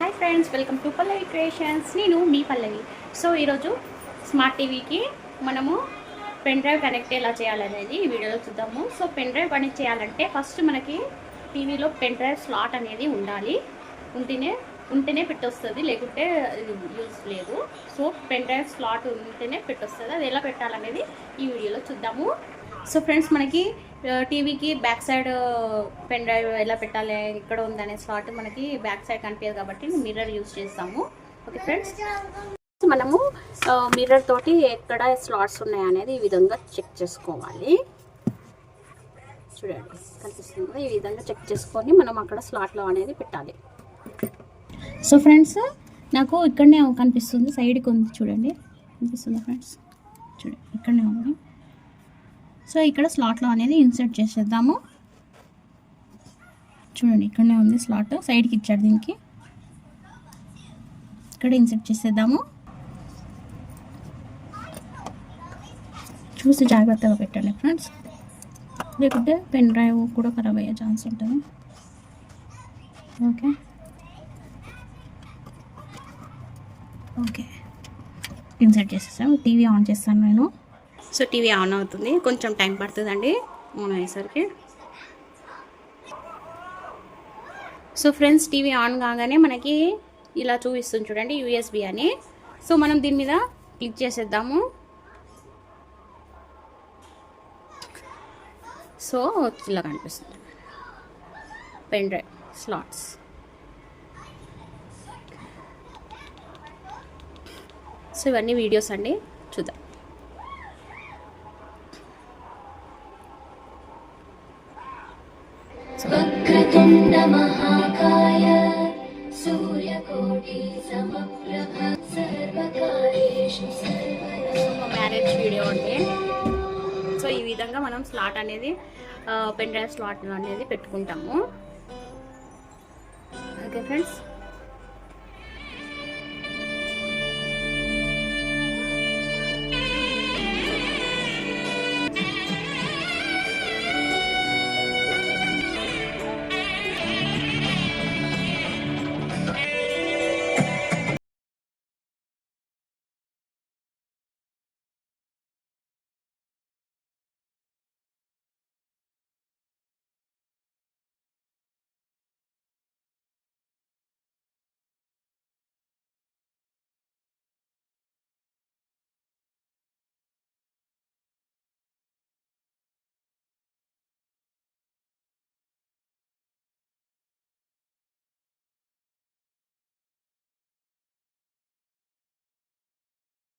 Hi friends, welcome to Pallavi creations. నేను మీ పల్లవి. So ఈరోజు smart టీవీకి మనము పెన్ డ్రైవ్ కనెక్ట్ ఎలా చేయాలనేది ఈ వీడియోలో చూద్దాము. సో పెన్ డ్రైవ్ కనెక్ట్ చేయాలంటే ఫస్ట్ మనకి టీవీలో పెన్ డ్రైవ్ స్లాట్ అనేది ఉండాలి. ఉంటేనే పెట్టొస్తుంది, లేకుంటే యూజ్ లేదు. సో పెన్ డ్రైవ్ స్లాట్ ఉంటేనే పెట్టొస్తుంది. అది ఎలా పెట్టాలనేది ఈ వీడియోలో చూద్దాము. సో ఫ్రెండ్స్, మనకి టీవీకి బ్యాక్ సైడ్ పెన్ డ్రైవ్ ఎలా పెట్టాలి, ఇక్కడ ఉందనే స్లాట్ మనకి బ్యాక్ సైడ్ కనిపించదు కాబట్టి మిర్రర్ యూజ్ చేస్తాము. ఓకే ఫ్రెండ్స్, మనము మిర్రర్ తోటి ఎక్కడ స్లాట్స్ ఉన్నాయనేది ఈ విధంగా చెక్ చేసుకోవాలి. చూడండి, కనిపిస్తుంది. ఈ విధంగా చెక్ చేసుకొని మనం అక్కడ స్లాట్లో అనేది పెట్టాలి. సో ఫ్రెండ్స్, నాకు ఇక్కడనే కనిపిస్తుంది, సైడ్కి ఉంది చూడండి, కనిపిస్తుంది ఫ్రెండ్స్. చూడండి, ఇక్కడనే ఉంది. సో ఇక్కడ స్లాట్లో అనేది ఇన్సర్ట్ చేసేద్దాము. చూడండి, ఇక్కడనే ఉంది స్లాట్, సైడ్కి ఇచ్చాడు. దీనికి ఇక్కడ ఇన్సర్ట్ చేసేద్దాము. చూసి జాగ్రత్తగా పెట్టండి ఫ్రెండ్స్, లేకుంటే పెన్ డ్రైవ్ కూడా ఖరాబ్ అయ్యే ఛాన్స్ ఉంటుంది. ఓకే ఓకే ఇన్సర్ట్ చేసేసాము. టీవీ ఆన్ చేస్తాను నేను. సో టీవీ ఆన్ అవుతుంది, కొంచెం టైం పడుతుందండి ఆన్ అయ్యేసరికి. సో ఫ్రెండ్స్, టీవీ ఆన్ కాగానే మనకి ఇలా చూపిస్తుంది చూడండి, యూఎస్బి అని. సో మనం దీని మీద క్లిక్ చేసేద్దాము. సో ఇలా కనిపిస్తుంది పెన్ డ్రైవ్ స్లాట్స్. సో ఇవన్నీ వీడియోస్ అండి, చూద్దాం. వక్రతుండ మహాకాయ సూర్యకోటి సమప్రభ సర్వకార్యేషు సర్వదా. మ్యారేజ్ వీడియో అండి. సో ఈ విధంగా మనం స్లాట్ అనేది పెన్ డ్రైవ్ స్లాట్ అనేది పెట్టుకుంటాము. Okay friends,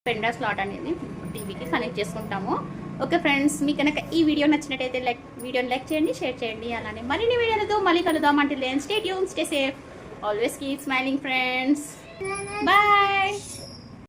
pen drive slot అనేది టీవీకి కనెక్ట్ చేసుకుంటాము. ఓకే ఫ్రెండ్స్, మీకు కనుక ఈ వీడియో నచ్చినట్టయితే వీడియోని లైక్ చేయండి, షేర్ చేయండి. అలానే మరిన్ని వీడియోలతో మళ్ళీ కలుద్దాం. అంటే stay tune, stay safe, always keep smiling friends. Bye.